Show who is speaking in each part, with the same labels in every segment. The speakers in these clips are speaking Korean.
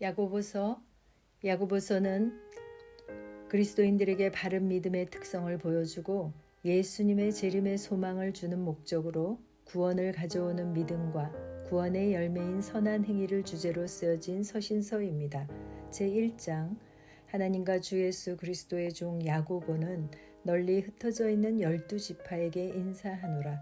Speaker 1: 야고보서는 그리스도인들에게 바른 믿음의 특성을 보여주고 예수님의 재림의 소망을 주는 목적으로 구원을 가져오는 믿음과 구원의 열매인 선한 행위를 주제로 쓰여진 서신서입니다. 제1장 하나님과 주 예수 그리스도의 종 야고보는 널리 흩어져 있는 12지파에게 인사하노라.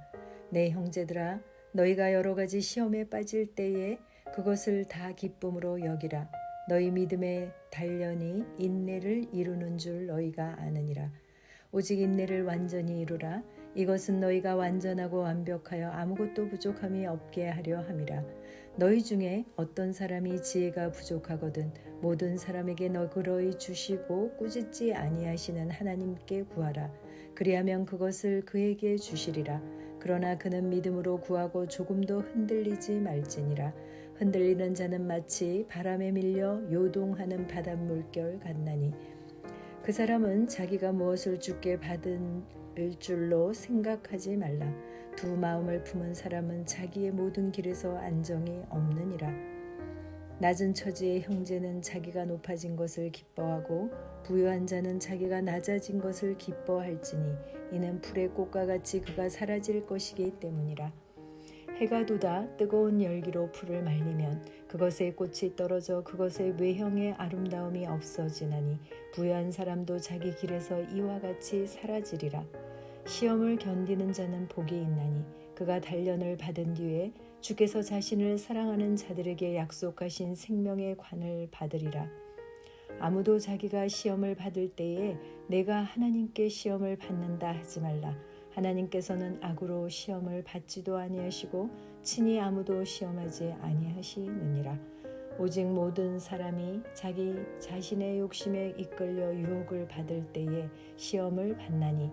Speaker 1: 내 형제들아, 너희가 여러 가지 시험에 빠질 때에 그것을 다 기쁨으로 여기라. 너희 믿음의 단련이 인내를 이루는 줄 너희가 아느니라. 오직 인내를 완전히 이루라. 이것은 너희가 완전하고 완벽하여 아무것도 부족함이 없게 하려 함이라. 너희 중에 어떤 사람이 지혜가 부족하거든 모든 사람에게 너그러이 주시고 꾸짖지 아니하시는 하나님께 구하라. 그리하면 그것을 그에게 주시리라. 그러나 그는 믿음으로 구하고 조금도 흔들리지 말지니라. 흔들리는 자는 마치 바람에 밀려 요동하는 바닷물결 같나니 그 사람은 자기가 무엇을 주께 받을 줄로 생각하지 말라. 두 마음을 품은 사람은 자기의 모든 길에서 안정이 없느니라. 낮은 처지의 형제는 자기가 높아진 것을 기뻐하고 부유한 자는 자기가 낮아진 것을 기뻐할지니 이는 풀의 꽃과 같이 그가 사라질 것이기 때문이라. 해가 돋아 뜨거운 열기로 풀을 말리면 그것의 꽃이 떨어져 그것의 외형의 아름다움이 없어지나니 부유한 사람도 자기 길에서 이와 같이 사라지리라. 시험을 견디는 자는 복이 있나니 그가 단련을 받은 뒤에 주께서 자신을 사랑하는 자들에게 약속하신 생명의 관을 받으리라. 아무도 자기가 시험을 받을 때에 내가 하나님께 시험을 받는다 하지 말라. 하나님께서는 악으로 시험을 받지도 아니하시고 친히 아무도 시험하지 아니하시느니라. 오직 모든 사람이 자기 자신의 욕심에 이끌려 유혹을 받을 때에 시험을 받나니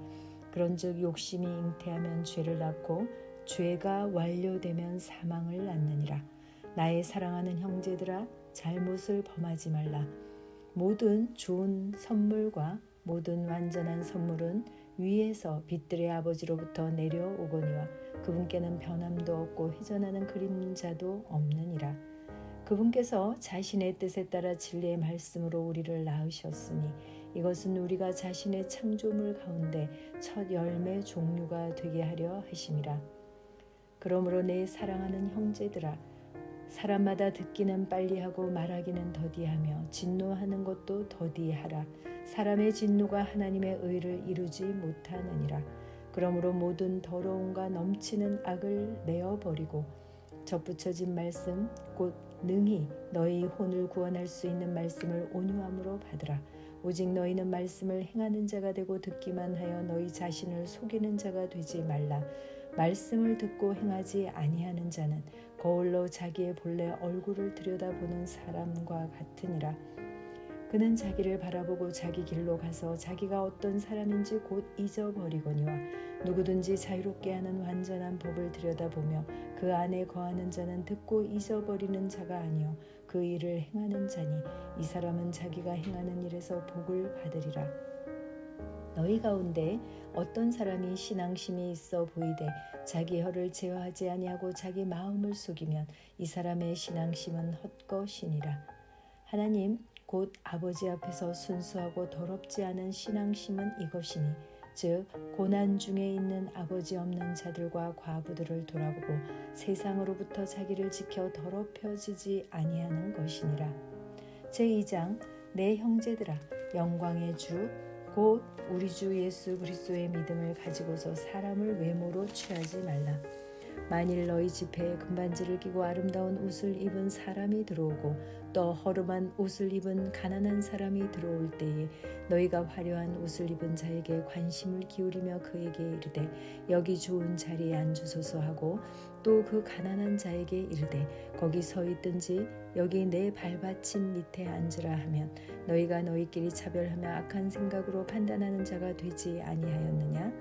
Speaker 1: 그런즉 욕심이 잉태하면 죄를 낳고 죄가 완료되면 사망을 낳느니라. 나의 사랑하는 형제들아, 잘못을 범하지 말라. 모든 좋은 선물과 모든 완전한 선물은 위에서 빛들의 아버지로부터 내려오거니와 그분께는 변함도 없고 회전하는 그림자도 없느니라. 그분께서 자신의 뜻에 따라 진리의 말씀으로 우리를 낳으셨으니 이것은 우리가 자신의 창조물 가운데 첫 열매 종류가 되게 하려 하심이라. 그러므로 내 사랑하는 형제들아, 사람마다 듣기는 빨리하고 말하기는 더디하며 진노하는 것도 더디하라. 사람의 진노가 하나님의 의를 이루지 못하느니라. 그러므로 모든 더러움과 넘치는 악을 내어버리고 접붙여진 말씀 곧 능히 너희 혼을 구원할 수 있는 말씀을 온유함으로 받으라. 오직 너희는 말씀을 행하는 자가 되고 듣기만 하여 너희 자신을 속이는 자가 되지 말라. 말씀을 듣고 행하지 아니하는 자는 거울로 자기의 본래 얼굴을 들여다보는 사람과 같으니라. 그는 자기를 바라보고 자기 길로 가서 자기가 어떤 사람인지 곧 잊어버리거니와 누구든지 자유롭게 하는 완전한 법을 들여다보며 그 안에 거하는 자는 듣고 잊어버리는 자가 아니요 그 일을 행하는 자니 이 사람은 자기가 행하는 일에서 복을 받으리라. 너희 가운데 어떤 사람이 신앙심이 있어 보이되 자기 혀를 제어하지 아니하고 자기 마음을 속이면 이 사람의 신앙심은 헛것이니라. 하나님 곧 아버지 앞에서 순수하고 더럽지 않은 신앙심은 이것이니 즉 고난 중에 있는 아버지 없는 자들과 과부들을 돌아보고 세상으로부터 자기를 지켜 더럽혀지지 아니하는 것이니라. 제2장 내 형제들아, 영광의 주 곧 우리 주 예수 그리스도의 믿음을 가지고서 사람을 외모로 취하지 말라. 만일 너희 집회에 금반지를 끼고 아름다운 옷을 입은 사람이 들어오고 또 허름한 옷을 입은 가난한 사람이 들어올 때에 너희가 화려한 옷을 입은 자에게 관심을 기울이며 그에게 이르되 여기 좋은 자리에 앉으소서 하고 또 그 가난한 자에게 이르되 거기 서 있든지 여기 내 발받침 밑에 앉으라 하면 너희가 너희끼리 차별하며 악한 생각으로 판단하는 자가 되지 아니하였느냐?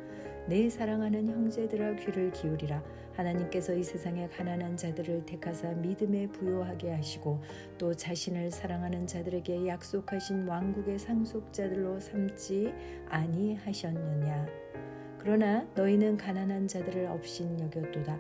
Speaker 1: 내 사랑하는 형제들아, 귀를 기울이라. 하나님께서 이 세상의 가난한 자들을 택하사 믿음에 부요하게 하시고 또 자신을 사랑하는 자들에게 약속하신 왕국의 상속자들로 삼지 아니하셨느냐? 그러나 너희는 가난한 자들을 업신 여겼도다.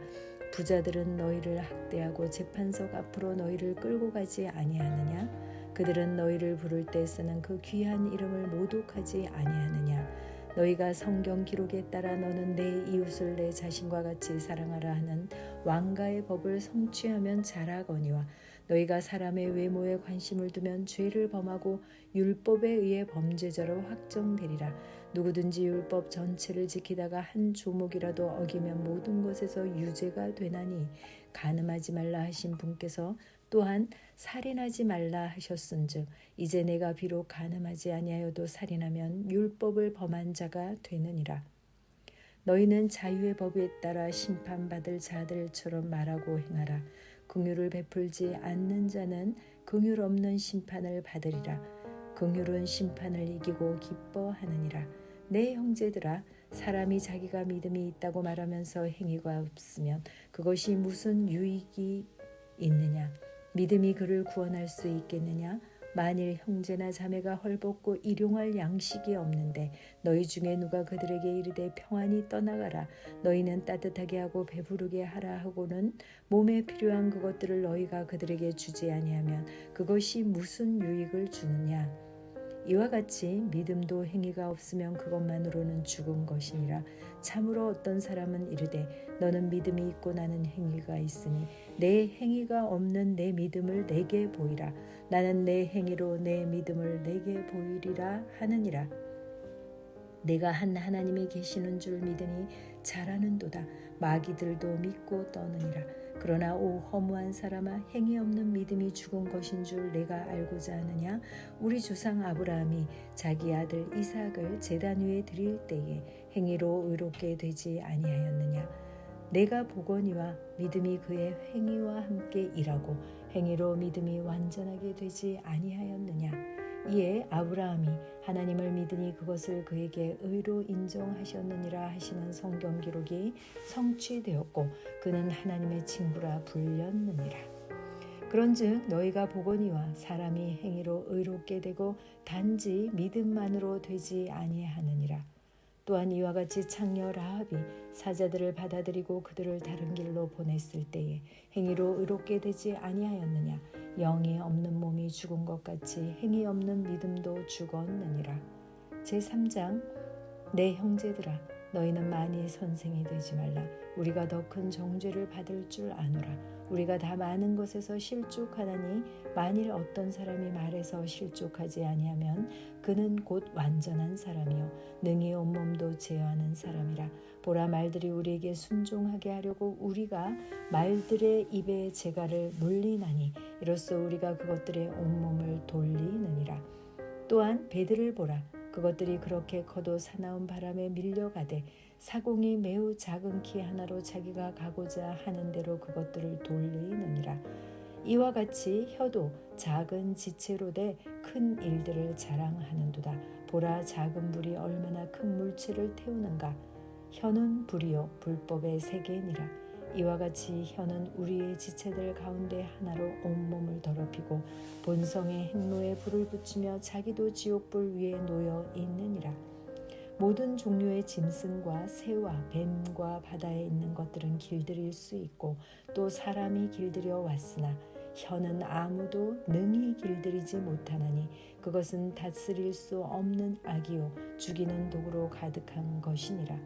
Speaker 1: 부자들은 너희를 학대하고 재판석 앞으로 너희를 끌고 가지 아니하느냐? 그들은 너희를 부를 때 쓰는 그 귀한 이름을 모독하지 아니하느냐? 너희가 성경 기록에 따라 너는 내 이웃을 내 자신과 같이 사랑하라 하는 왕가의 법을 성취하면 잘하거니와 너희가 사람의 외모에 관심을 두면 죄를 범하고 율법에 의해 범죄자로 확정되리라. 누구든지 율법 전체를 지키다가 한 조목이라도 어기면 모든 것에서 유죄가 되나니 간음하지 말라 하신 분께서 또한 살인하지 말라 하셨은즉 이제 내가 비록 간음하지 아니하여도 살인하면 율법을 범한 자가 되느니라. 너희는 자유의 법에 따라 심판받을 자들처럼 말하고 행하라. 긍휼을 베풀지 않는 자는 긍휼 없는 심판을 받으리라. 긍휼은 심판을 이기고 기뻐하느니라. 내 형제들아, 사람이 자기가 믿음이 있다고 말하면서 행위가 없으면 그것이 무슨 유익이 있느냐? 믿음이 그를 구원할 수 있겠느냐? 만일 형제나 자매가 헐벗고 일용할 양식이 없는데 너희 중에 누가 그들에게 이르되 평안히 떠나가라, 너희는 따뜻하게 하고 배부르게 하라 하고는 몸에 필요한 그것들을 너희가 그들에게 주지 아니하면 그것이 무슨 유익을 주느냐? 이와 같이 믿음도 행위가 없으면 그것만으로는 죽은 것이니라. 참으로 어떤 사람은 이르되 너는 믿음이 있고 나는 행위가 있으니 내 행위가 없는 내 믿음을 내게 보이라. 나는 내 행위로 내 믿음을 내게 보이리라 하느니라. 내가 한 하나님이 계시는 줄 믿으니 잘하는도다. 마귀들도 믿고 떠느니라. 그러나 오 허무한 사람아, 행위 없는 믿음이 죽은 것인 줄 내가 알고자 하느냐? 우리 조상 아브라함이 자기 아들 이삭을 제단 위에 드릴 때에 행위로 의롭게 되지 아니하였느냐? 내가 보거니와 믿음이 그의 행위와 함께 일하고 행위로 믿음이 완전하게 되지 아니하였느냐? 이에 아브라함이 하나님을 믿으니 그것을 그에게 의로 인정하셨느니라 하시는 성경 기록이 성취되었고 그는 하나님의 친구라 불렸느니라. 그런즉 너희가 보거니와 사람이 행위로 의롭게 되고 단지 믿음만으로 되지 아니하느니라. 또한 이와 같이 창녀 라합이 사자들을 받아들이고 그들을 다른 길로 보냈을 때에 행위로 의롭게 되지 아니하였느냐? 영이 없는 몸이 죽은 것 같이 행위 없는 믿음도 죽었느니라. 제3장 내 형제들아, 너희는 많이 선생이 되지 말라. 우리가 더 큰 정죄를 받을 줄 아노라. 우리가 다 많은 것에서 실족하나니 만일 어떤 사람이 말해서 실족하지 아니하면 그는 곧 완전한 사람이요 능히 온몸도 제어하는 사람이라. 보라, 말들이 우리에게 순종하게 하려고 우리가 말들의 입에 재갈을 물리나니 이로써 우리가 그것들의 온몸을 돌리느니라. 또한 배들을 보라. 그것들이 그렇게 커도 사나운 바람에 밀려가되 사공이 매우 작은 키 하나로 자기가 가고자 하는 대로 그것들을 돌리느니라. 이와 같이 혀도 작은 지체로 돼 큰 일들을 자랑하는도다. 보라, 작은 불이 얼마나 큰 물체를 태우는가. 혀는 불이요 불법의 세계니라. 이와 같이 혀는 우리의 지체들 가운데 하나로 온몸을 더럽히고 본성의 행로에 불을 붙이며 자기도 지옥불 위에 놓여 있느니라. 모든 종류의 짐승과 새와 뱀과 바다에 있는 것들은 길들일 수 있고 또 사람이 길들여 왔으나 혀는 아무도 능히 길들이지 못하나니 그것은 다스릴 수 없는 악이요 죽이는 독으로 가득한 것이니라.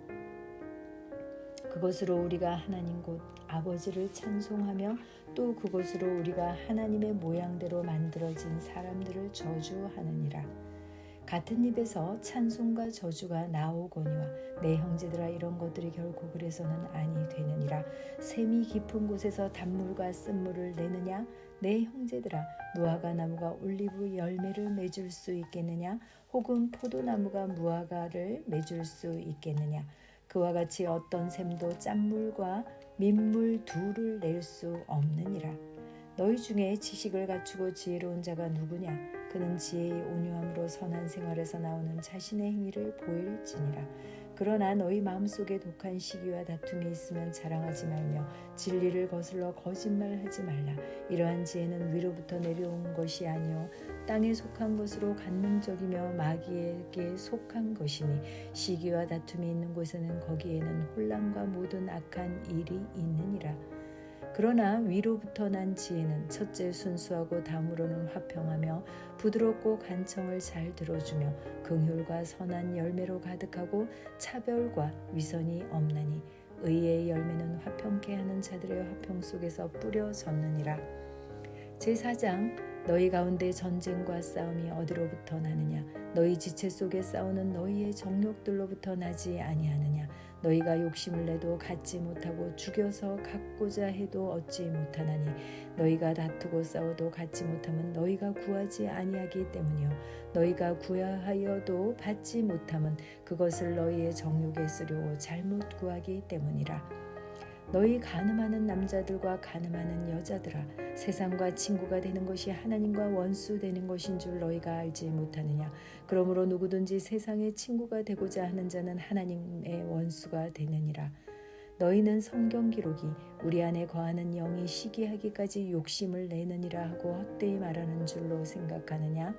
Speaker 1: 그것으로 우리가 하나님 곧 아버지를 찬송하며 또 그것으로 우리가 하나님의 모양대로 만들어진 사람들을 저주하느니라. 같은 입에서 찬송과 저주가 나오거니와 내 형제들아, 이런 것들이 결코 그래서는 아니 되느니라. 샘이 깊은 곳에서 단물과 쓴물을 내느냐? 내 형제들아, 무화과 나무가 올리브 열매를 맺을 수 있겠느냐? 혹은 포도나무가 무화과를 맺을 수 있겠느냐? 그와 같이 어떤 샘도 짠물과 민물 둘을 낼 수 없느니라. 너희 중에 지식을 갖추고 지혜로운 자가 누구냐? 그는 지혜의 온유함으로 선한 생활에서 나오는 자신의 행위를 보일지니라. 그러나 너희 마음속에 독한 시기와 다툼이 있으면 자랑하지 말며 진리를 거슬러 거짓말하지 말라. 이러한 지혜는 위로부터 내려온 것이 아니요 땅에 속한 것으로 간능적이며 마귀에게 속한 것이니 시기와 다툼이 있는 곳에는 거기에는 혼란과 모든 악한 일이 있느니라. 그러나 위로부터 난 지혜는 첫째 순수하고 다음으로는 화평하며 부드럽고 간청을 잘 들어주며 긍휼과 선한 열매로 가득하고 차별과 위선이 없나니 의의 열매는 화평케 하는 자들의 화평 속에서 뿌려졌느니라. 제4장 너희 가운데 전쟁과 싸움이 어디로부터 나느냐? 너희 지체 속에 싸우는 너희의 정욕들로부터 나지 아니하느냐? 너희가 욕심을 내도 갖지 못하고 죽여서 갖고자 해도 얻지 못하나니 너희가 다투고 싸워도 갖지 못하면 너희가 구하지 아니하기 때문이요 너희가 구하여도 받지 못하면 그것을 너희의 정욕에 쓰려고 잘못 구하기 때문이라. 너희 간음하는 남자들과 간음하는 여자들아, 세상과 친구가 되는 것이 하나님과 원수 되는 것인 줄 너희가 알지 못하느냐? 그러므로 누구든지 세상의 친구가 되고자 하는 자는 하나님의 원수가 되느니라. 너희는 성경 기록이 우리 안에 거하는 영이 시기하기까지 욕심을 내느니라 하고 헛되이 말하는 줄로 생각하느냐?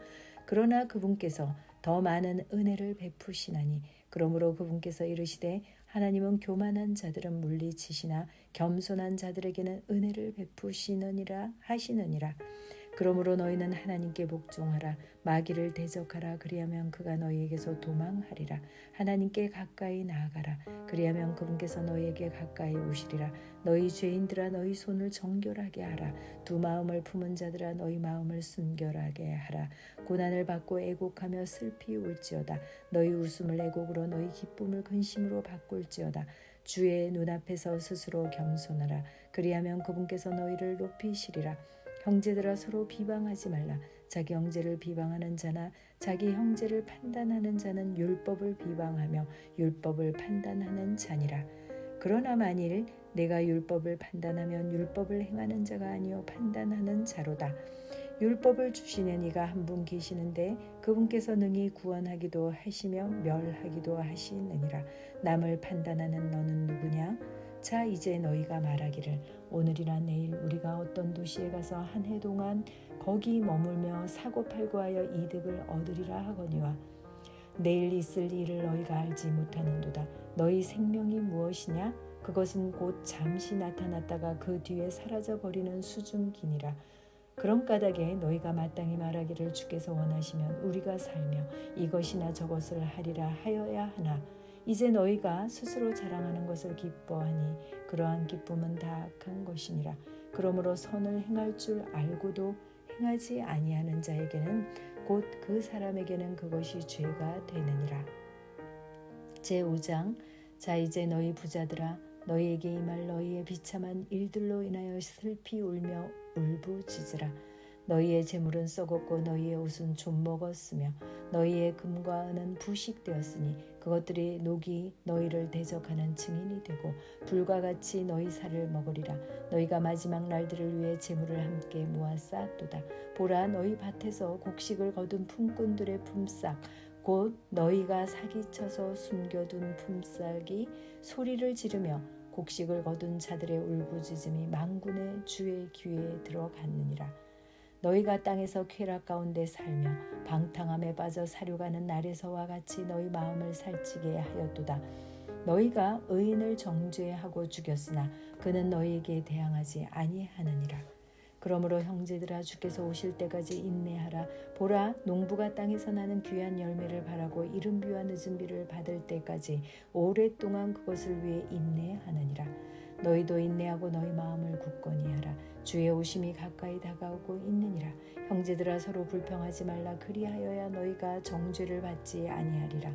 Speaker 1: 그러나 그분께서 더 많은 은혜를 베푸시나니 그러므로 그분께서 이르시되 하나님은 교만한 자들은 물리치시나 겸손한 자들에게는 은혜를 베푸시느니라 하시느니라. 그러므로 너희는 하나님께 복종하라. 마귀를 대적하라. 그리하면 그가 너희에게서 도망하리라. 하나님께 가까이 나아가라. 그리하면 그분께서 너희에게 가까이 오시리라. 너희 죄인들아 너희 손을 정결하게 하라. 두 마음을 품은 자들아 너희 마음을 순결하게 하라. 고난을 받고 애곡하며 슬피 울지어다. 너희 웃음을 애곡으로 너희 기쁨을 근심으로 바꿀지어다. 주의 눈앞에서 스스로 겸손하라. 그리하면 그분께서 너희를 높이시리라. 형제들아 서로 비방하지 말라. 자기 형제를 비방하는 자나 자기 형제를 판단하는 자는 율법을 비방하며 율법을 판단하는 자니라. 그러나 만일 내가 율법을 판단하면 율법을 행하는 자가 아니요 판단하는 자로다. 율법을 주시는 이가 한 분 계시는데 그분께서 능히 구원하기도 하시며 멸하기도 하시느니라. 남을 판단하는 너는 누구냐? 자 이제 너희가 말하기를 오늘이나 내일 우리가 어떤 도시에 가서 한 해 동안 거기 머물며 사고팔고 하여 이득을 얻으리라 하거니와 내일 있을 일을 너희가 알지 못하는도다. 너희 생명이 무엇이냐? 그것은 곧 잠시 나타났다가 그 뒤에 사라져 버리는 수증기니라. 그런 까닭에 너희가 마땅히 말하기를 주께서 원하시면 우리가 살며 이것이나 저것을 하리라 하여야 하나 이제 너희가 스스로 자랑하는 것을 기뻐하니 그러한 기쁨은 다 악한 것이니라. 그러므로 선을 행할 줄 알고도 행하지 아니하는 자에게는 곧 그 사람에게는 그것이 죄가 되느니라. 제5장 자 이제 너희 부자들아 너희에게 임할 너희의 비참한 일들로 인하여 슬피 울며 울부짖으라. 너희의 재물은 썩었고 너희의 옷은 좀 먹었으며 너희의 금과 은은 부식되었으니 그것들이 녹이 너희를 대적하는 증인이 되고 불과 같이 너희 살을 먹으리라. 너희가 마지막 날들을 위해 재물을 함께 모아 쌓았도다. 보라 너희 밭에서 곡식을 거둔 품꾼들의 품삯 곧 너희가 사기쳐서 숨겨둔 품삯이 소리를 지르며 곡식을 거둔 자들의 울부짖음이 만군의 주의 귀에 들어갔느니라. 너희가 땅에서 쾌락 가운데 살며 방탕함에 빠져 사려가는 날에서와 같이 너희 마음을 살찌게 하였도다. 너희가 의인을 정죄하고 죽였으나 그는 너희에게 대항하지 아니하느니라. 그러므로 형제들아 주께서 오실 때까지 인내하라. 보라 농부가 땅에서 나는 귀한 열매를 바라고 이른 비와 늦은 비를 받을 때까지 오랫동안 그것을 위해 인내하느니라. 너희도 인내하고 너희 마음을 굳건히 하라. 주의 오심이 가까이 다가오고 있느니라. 형제들아 서로 불평하지 말라. 그리하여야 너희가 정죄를 받지 아니하리라.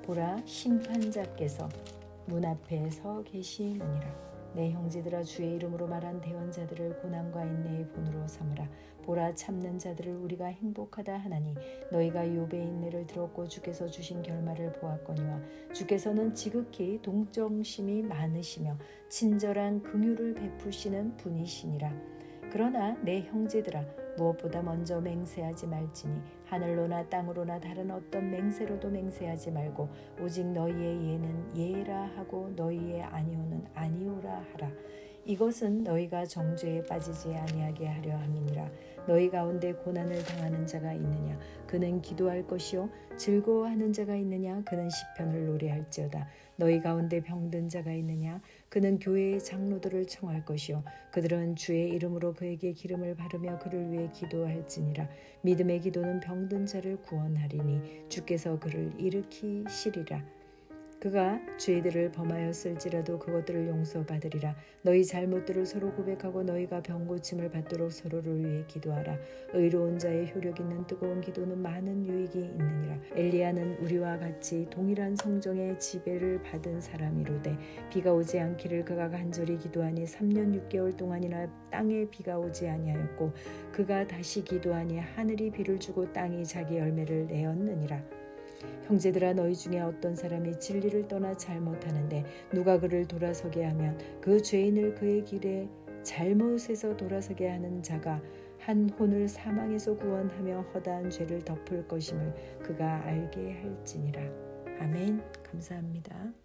Speaker 1: 보라 심판자께서 문 앞에 서 계시느니라. 내 형제들아 주의 이름으로 말한 대언자들을 고난과 인내의 본으로 삼으라. 보라 참는 자들을 우리가 행복하다 하나니 너희가 욥의 인내를 들었고 주께서 주신 결말을 보았거니와 주께서는 지극히 동정심이 많으시며 친절한 긍휼을 베푸시는 분이시니라. 그러나 내 형제들아 무엇보다 먼저 맹세하지 말지니 하늘로나 땅으로나 다른 어떤 맹세로도 맹세하지 말고 오직 너희의 예는 예라 하고 너희의 아니오는 아니오라 하라. 이것은 너희가 정죄에 빠지지 아니하게 하려 함이니라. 너희 가운데 고난을 당하는 자가 있느냐? 그는 기도할 것이요. 즐거워하는 자가 있느냐? 그는 시편을 노래할지어다. 너희 가운데 병든 자가 있느냐? 그는 교회의 장로들을 청할 것이요. 그들은 주의 이름으로 그에게 기름을 바르며 그를 위해 기도할지니라. 믿음의 기도는 병든 자를 구원하리니 주께서 그를 일으키시리라. 그가 죄들을 범하였을지라도 그것들을 용서받으리라. 너희 잘못들을 서로 고백하고 너희가 병 고침을 받도록 서로를 위해 기도하라. 의로운 자의 효력 있는 뜨거운 기도는 많은 유익이 있느니라. 엘리야는 우리와 같이 동일한 성정의 지배를 받은 사람이로되 비가 오지 않기를 그가 간절히 기도하니 3년 6개월 동안이나 땅에 비가 오지 아니하였고 그가 다시 기도하니 하늘이 비를 주고 땅이 자기 열매를 내었느니라. 형제들아, 너희 중에 어떤 사람이 진리를 떠나 잘못하는데 누가 그를 돌아서게 하면 그 죄인을 그의 길에 잘못에서 돌아서게 하는 자가 한 혼을 사망에서 구원하며 허다한 죄를 덮을 것임을 그가 알게 할지니라. 아멘. 감사합니다.